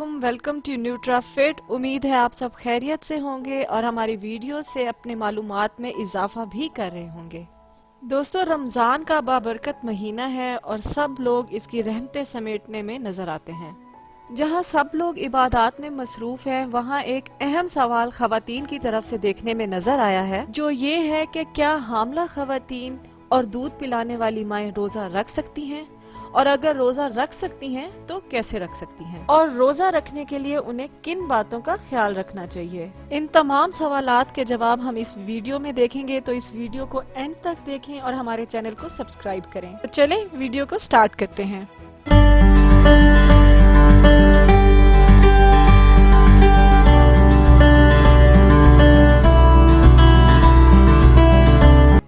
علیکم، welcome to نیوٹرا fit. امید ہے آپ سب خیریت سے ہوں گے اور ہماری ویڈیو سے اپنے معلومات میں اضافہ بھی کر رہے ہوں گے۔ دوستو، رمضان کا بابرکت مہینہ ہے اور سب لوگ اس کی رحمتیں سمیٹنے میں نظر آتے ہیں۔ جہاں سب لوگ عبادات میں مصروف ہیں، وہاں ایک اہم سوال خواتین کی طرف سے دیکھنے میں نظر آیا ہے، جو یہ ہے کہ کیا حاملہ خواتین اور دودھ پلانے والی مائیں روزہ رکھ سکتی ہیں؟ اور اگر روزہ رکھ سکتی ہیں تو کیسے رکھ سکتی ہیں؟ اور روزہ رکھنے کے لیے انہیں کن باتوں کا خیال رکھنا چاہیے؟ ان تمام سوالات کے جواب ہم اس ویڈیو میں دیکھیں گے، تو اس ویڈیو کو اینڈ تک دیکھیں اور ہمارے چینل کو سبسکرائب کریں۔ تو چلیں ویڈیو کو سٹارٹ کرتے ہیں۔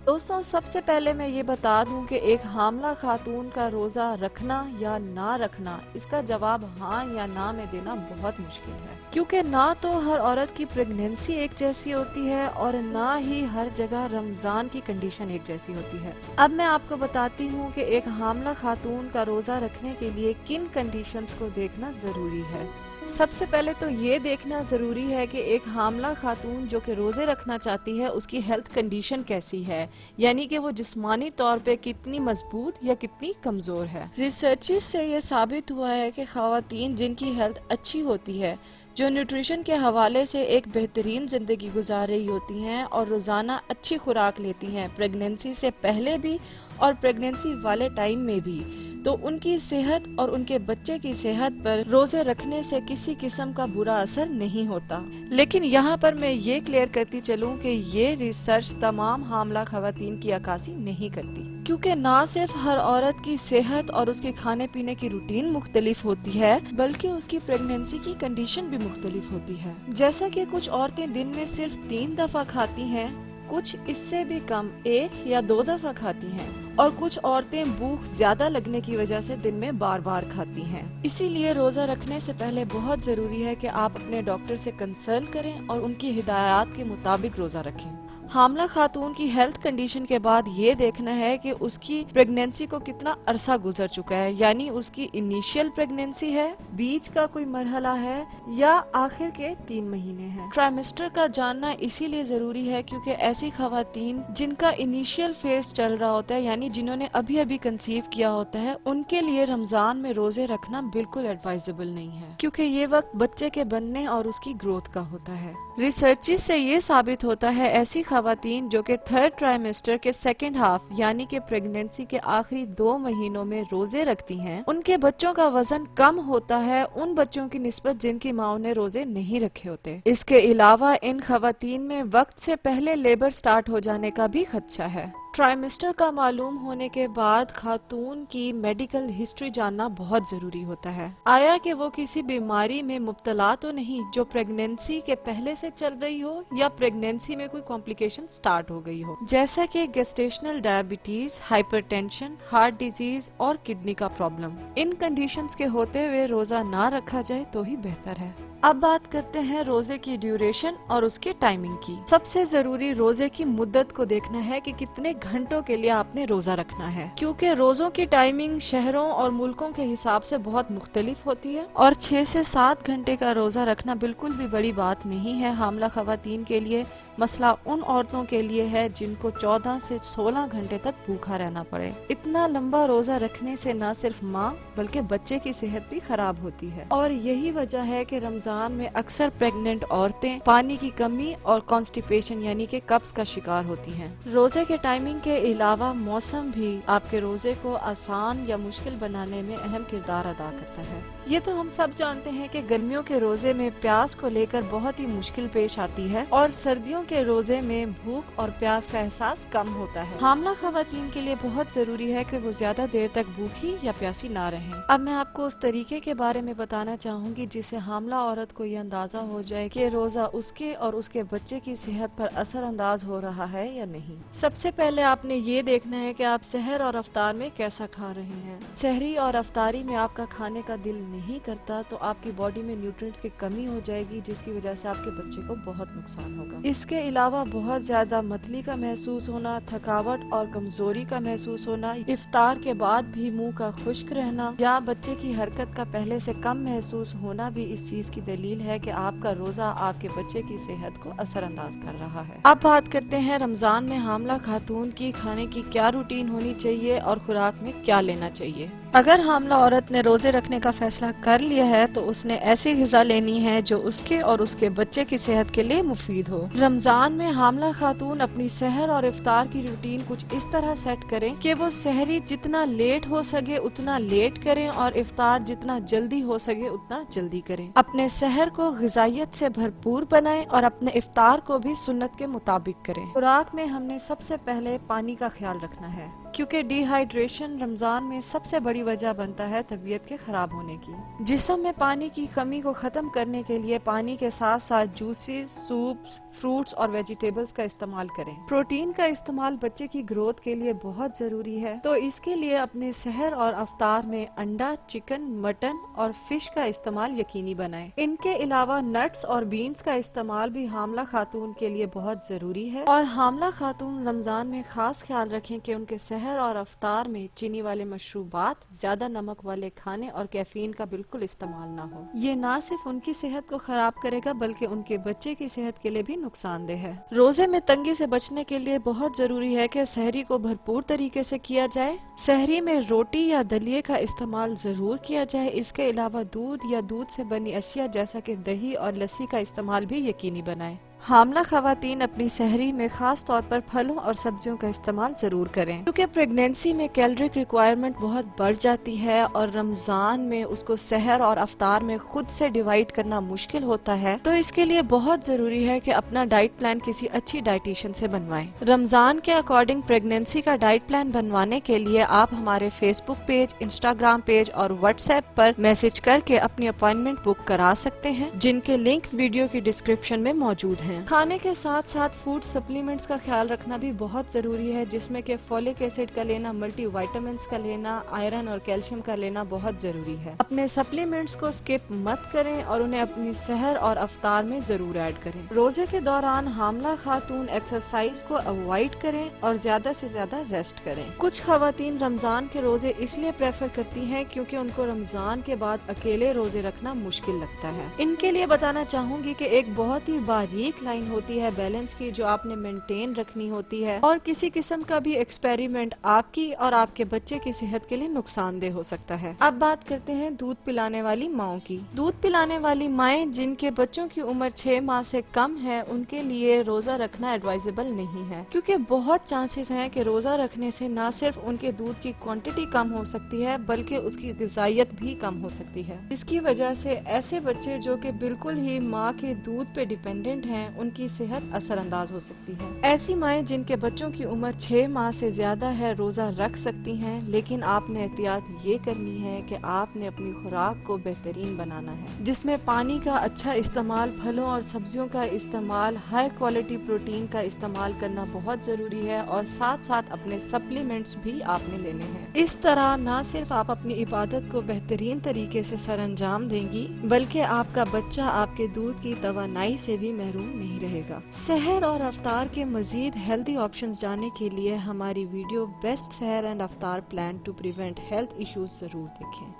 دوستوں، سب سے پہلے میں یہ بتا دوں کہ ایک حاملہ خاتون کا روزہ رکھنا یا نہ رکھنا، اس کا جواب ہاں یا نہ میں دینا بہت مشکل ہے، کیونکہ نہ تو ہر عورت کی پریگنینسی ایک جیسی ہوتی ہے اور نہ ہی ہر جگہ رمضان کی کنڈیشن ایک جیسی ہوتی ہے۔ اب میں آپ کو بتاتی ہوں کہ ایک حاملہ خاتون کا روزہ رکھنے کے لیے کن کنڈیشنز کو دیکھنا ضروری ہے۔ سب سے پہلے تو یہ دیکھنا ضروری ہے کہ ایک حاملہ خاتون جو کہ روزے رکھنا چاہتی ہے، اس کی ہیلتھ کنڈیشن کیسی ہے، یعنی کہ وہ جسمانی طور پہ کتنی مضبوط یا کتنی کمزور ہے۔ ریسرچز سے یہ ثابت ہوا ہے کہ خواتین جن کی ہیلتھ اچھی ہوتی ہے، جو نیوٹریشن کے حوالے سے ایک بہترین زندگی گزار رہی ہوتی ہیں اور روزانہ اچھی خوراک لیتی ہیں، پریگنینسی سے پہلے بھی اور پریگنینسی والے ٹائم میں بھی، تو ان کی صحت اور ان کے بچے کی صحت پر روزے رکھنے سے کسی قسم کا برا اثر نہیں ہوتا۔ لیکن یہاں پر میں یہ کلیئر کرتی چلوں کہ یہ ریسرچ تمام حاملہ خواتین کی عکاسی نہیں کرتی، کیونکہ نہ صرف ہر عورت کی صحت اور اس کے کھانے پینے کی روٹین مختلف ہوتی ہے، بلکہ اس کی پریگنینسی کی کنڈیشن بھی مختلف ہوتی ہے۔ جیسا کہ کچھ عورتیں دن میں صرف 3 دفعہ کھاتی ہیں، کچھ اس سے بھی کم 1 یا 2 دفعہ کھاتی ہیں، اور کچھ عورتیں بھوک زیادہ لگنے کی وجہ سے دن میں بار بار کھاتی ہیں۔ اسی لیے روزہ رکھنے سے پہلے بہت ضروری ہے کہ آپ اپنے ڈاکٹر سے کنسلٹ کریں اور ان کی ہدایات کے مطابق روزہ رکھیں۔ حاملہ خاتون کی ہیلتھ کنڈیشن کے بعد یہ دیکھنا ہے کہ اس کی پریگنینسی کو کتنا عرصہ گزر چکا ہے، یعنی اس کی انیشیل پریگنینسی ہے، بیچ کا کوئی مرحلہ ہے، یا آخر کے 3 مہینے ہیں۔ ٹرائمیسٹر کا جاننا اسی لیے ضروری ہے کیونکہ ایسی خواتین جن کا انیشیل فیز چل رہا ہوتا ہے، یعنی جنہوں نے ابھی ابھی کنسیو کیا ہوتا ہے، ان کے لیے رمضان میں روزے رکھنا بالکل ایڈوائزبل نہیں ہے، کیونکہ یہ وقت بچے کے بننے اور اس کی گروتھ کا ہوتا ہے۔ ریسرچز سے یہ ثابت ہوتا ہے ایسی خواتین جو کہ 3rd ٹرائمیسٹر کے 2nd ہاف یعنی کہ پریگنینسی کے آخری 2 مہینوں میں روزے رکھتی ہیں، ان کے بچوں کا وزن کم ہوتا ہے ان بچوں کی نسبت جن کی ماں نے روزے نہیں رکھے ہوتے۔ اس کے علاوہ ان خواتین میں وقت سے پہلے لیبر سٹارٹ ہو جانے کا بھی خدشہ ہے۔ ٹرائمیسٹر کا معلوم ہونے کے بعد خاتون کی میڈیکل ہسٹری جاننا بہت ضروری ہوتا ہے۔ آیا کہ وہ کسی بیماری میں مبتلا تو نہیں جو پریگنینسی کے پہلے سے چل رہی ہو یا پریگنینسی میں کوئی کمپلیکیشن سٹارٹ ہو گئی ہو، جیسا کہ gestational diabetes, hypertension, heart disease اور کڈنی کا پرابلم۔ ان کنڈیشنز کے ہوتے ہوئے روزہ نہ رکھا جائے تو ہی بہتر ہے۔ اب بات کرتے ہیں روزے کی ڈیوریشن اور اس کی ٹائمنگ کی۔ سب سے ضروری روزے کی مدت کو دیکھنا ہے کہ کتنے گھنٹوں کے لیے آپ نے روزہ رکھنا ہے، کیونکہ روزوں کی ٹائمنگ شہروں اور ملکوں کے حساب سے بہت مختلف ہوتی ہے، اور 6 سے 7 گھنٹے کا روزہ رکھنا بالکل بھی بڑی بات نہیں ہے حاملہ خواتین کے لیے۔ مسئلہ ان عورتوں کے لیے ہے جن کو 14 سے 16 گھنٹے تک بھوکا رہنا پڑے۔ اتنا لمبا روزہ رکھنے سے نہ صرف ماں بلکہ بچے کی صحت بھی خراب ہوتی ہے، اور یہی وجہ ہے کہ رمضان میں اکثر پریگننٹ عورتیں پانی کی کمی اور کانسٹیپیشن یعنی کہ قبض کا شکار ہوتی ہیں۔ روزے کے ٹائمنگ کے علاوہ موسم بھی آپ کے روزے کو آسان یا مشکل بنانے میں اہم کردار ادا کرتا ہے۔ یہ تو ہم سب جانتے ہیں کہ گرمیوں کے روزے میں پیاس کو لے کر بہت ہی مشکل پیش آتی ہے، اور سردیوں کے روزے میں بھوک اور پیاس کا احساس کم ہوتا ہے۔ حاملہ خواتین کے لیے بہت ضروری ہے کہ وہ زیادہ دیر تک بھوکی یا پیاسی نہ رہیں۔ اب میں آپ کو اس طریقے کے بارے میں بتانا چاہوں گی جس سے حاملہ عورت عورت کو یہ اندازہ ہو جائے کہ روزہ اس کے اور اس کے بچے کی صحت پر اثر انداز ہو رہا ہے یا نہیں۔ سب سے پہلے آپ نے یہ دیکھنا ہے کہ آپ سحر اور افطار میں کیسا کھا رہے ہیں۔ سحری اور افطاری میں آپ کا کھانے کا دل نہیں کرتا تو آپ کی باڈی میں نیوٹرینٹس کی کمی ہو جائے گی، جس کی وجہ سے آپ کے بچے کو بہت نقصان ہوگا۔ اس کے علاوہ بہت زیادہ متلی کا محسوس ہونا، تھکاوٹ اور کمزوری کا محسوس ہونا، افطار کے بعد بھی منہ کا خشک رہنا یا بچے کی حرکت کا پہلے سے کم محسوس ہونا بھی اس چیز کی دلیل ہے کہ آپ کا روزہ آپ کے بچے کی صحت کو اثر انداز کر رہا ہے۔ اب بات کرتے ہیں رمضان میں حاملہ خاتون کی کھانے کی کیا روٹین ہونی چاہیے اور خوراک میں کیا لینا چاہیے۔ اگر حاملہ عورت نے روزے رکھنے کا فیصلہ کر لیا ہے تو اس نے ایسی غذا لینی ہے جو اس کے اور اس کے بچے کی صحت کے لیے مفید ہو۔ رمضان میں حاملہ خاتون اپنی سحر اور افطار کی روٹین کچھ اس طرح سیٹ کریں کہ وہ سحری جتنا لیٹ ہو سکے اتنا لیٹ کریں اور افطار جتنا جلدی ہو سکے اتنا جلدی کریں۔ اپنے سحر کو غذائیت سے بھرپور بنائیں اور اپنے افطار کو بھی سنت کے مطابق کریں۔ خوراک میں ہم نے سب سے پہلے پانی کا خیال رکھنا ہے، کیونکہ ڈی ہائیڈریشن رمضان میں سب سے بڑی وجہ بنتا ہے طبیعت کے خراب ہونے کی۔ جسم میں پانی کی کمی کو ختم کرنے کے لیے پانی کے ساتھ ساتھ جوسز، سوپس، فروٹس اور ویجیٹیبلز کا استعمال کریں۔ پروٹین کا استعمال بچے کی گروتھ کے لیے بہت ضروری ہے، تو اس کے لیے اپنے سحر اور افطار میں انڈا، چکن، مٹن اور فش کا استعمال یقینی بنائیں۔ ان کے علاوہ نٹس اور بینز کا استعمال بھی حاملہ خاتون کے لیے بہت ضروری ہے، اور حاملہ خاتون رمضان میں خاص خیال رکھیں کہ ان کے سحر اور افطار میں چینی والے مشروبات، زیادہ نمک والے کھانے اور کیفین کا بالکل استعمال نہ ہو۔ یہ نہ صرف ان کی صحت کو خراب کرے گا بلکہ ان کے بچے کی صحت کے لیے بھی نقصان دہ ہے۔ روزے میں تنگی سے بچنے کے لیے بہت ضروری ہے کہ سحری کو بھرپور طریقے سے کیا جائے۔ سحری میں روٹی یا دلیے کا استعمال ضرور کیا جائے۔ اس کے علاوہ دودھ یا دودھ سے بنی اشیاء جیسا کہ دہی اور لسی کا استعمال بھی یقینی بنائیں۔ حاملہ خواتین اپنی سحری میں خاص طور پر پھلوں اور سبزیوں کا استعمال ضرور کریں، کیونکہ پریگنینسی میں کیلوریک ریکوائرمنٹ بہت بڑھ جاتی ہے اور رمضان میں اس کو سحر اور افطار میں خود سے ڈیوائیڈ کرنا مشکل ہوتا ہے، تو اس کے لیے بہت ضروری ہے کہ اپنا ڈائٹ پلان کسی اچھی ڈائٹیشین سے بنوائیں۔ رمضان کے اکارڈنگ پریگنینسی کا ڈائٹ پلان بنوانے کے لیے آپ ہمارے فیس بک پیج، انسٹاگرام پیج اور واٹس ایپ پر میسج کر کے اپنی اپائنٹمنٹ بک کرا سکتے ہیں، جن کے لنک ویڈیو کی ڈسکرپشن میں موجود ہیں۔ کھانے کے ساتھ ساتھ فوڈ سپلیمنٹس کا خیال رکھنا بھی بہت ضروری ہے، جس میں کہ فولک ایسڈ کا لینا، ملٹی وائٹامنس کا لینا، آئرن اور کیلشیم کا لینا بہت ضروری ہے۔ اپنے سپلیمنٹس کو سکپ مت کریں اور انہیں اپنی سحر اور افطار میں ضرور ایڈ کریں۔ روزے کے دوران حاملہ خاتون ایکسرسائز کو اوائڈ کریں اور زیادہ سے زیادہ ریسٹ کریں۔ کچھ خواتین رمضان کے روزے اس لیے پریفر کرتی ہیں کیونکہ ان کو رمضان کے بعد اکیلے روزے رکھنا مشکل لگتا ہے۔ ان کے لیے بتانا چاہوں گی کہ ایک بہت ہی باریک لائن ہوتی ہے بیلنس کی جو آپ نے مینٹین رکھنی ہوتی ہے، اور کسی قسم کا بھی ایکسپیریمنٹ آپ کی اور آپ کے بچے کی صحت کے لیے نقصان دہ ہو سکتا ہے۔ اب بات کرتے ہیں دودھ پلانے والی ماؤں کی۔ دودھ پلانے والی مائیں جن کے بچوں کی عمر 6 ماہ سے کم ہے، ان کے لیے روزہ رکھنا ایڈوائزبل نہیں ہے، کیونکہ بہت چانسز ہیں کہ روزہ رکھنے سے نہ صرف ان کے دودھ کی کوانٹٹی کم ہو سکتی ہے بلکہ اس کی غذائیت بھی کم ہو سکتی ہے، جس کی وجہ سے ایسے بچے جو کہ بالکل ہی ماں کے دودھ پہ ڈیپینڈنٹ ہیں ان کی صحت اثر انداز ہو سکتی ہے۔ ایسی مائیں جن کے بچوں کی عمر 6 ماہ سے زیادہ ہے روزہ رکھ سکتی ہیں، لیکن آپ نے احتیاط یہ کرنی ہے کہ آپ نے اپنی خوراک کو بہترین بنانا ہے، جس میں پانی کا اچھا استعمال، پھلوں اور سبزیوں کا استعمال، ہائی کوالٹی پروٹین کا استعمال کرنا بہت ضروری ہے، اور ساتھ ساتھ اپنے سپلیمنٹس بھی آپ نے لینے ہیں۔ اس طرح نہ صرف آپ اپنی عبادت کو بہترین طریقے سے سر انجام دیں گی بلکہ آپ کا بچہ آپ کے دودھ کی توانائی سے بھی محروم نہیں رہے گا۔ سحر اور افطار کے مزید ہیلتھی آپشنز جاننے کے لیے ہماری video best sehar and iftar plan to prevent health issues ضرور دیکھیں۔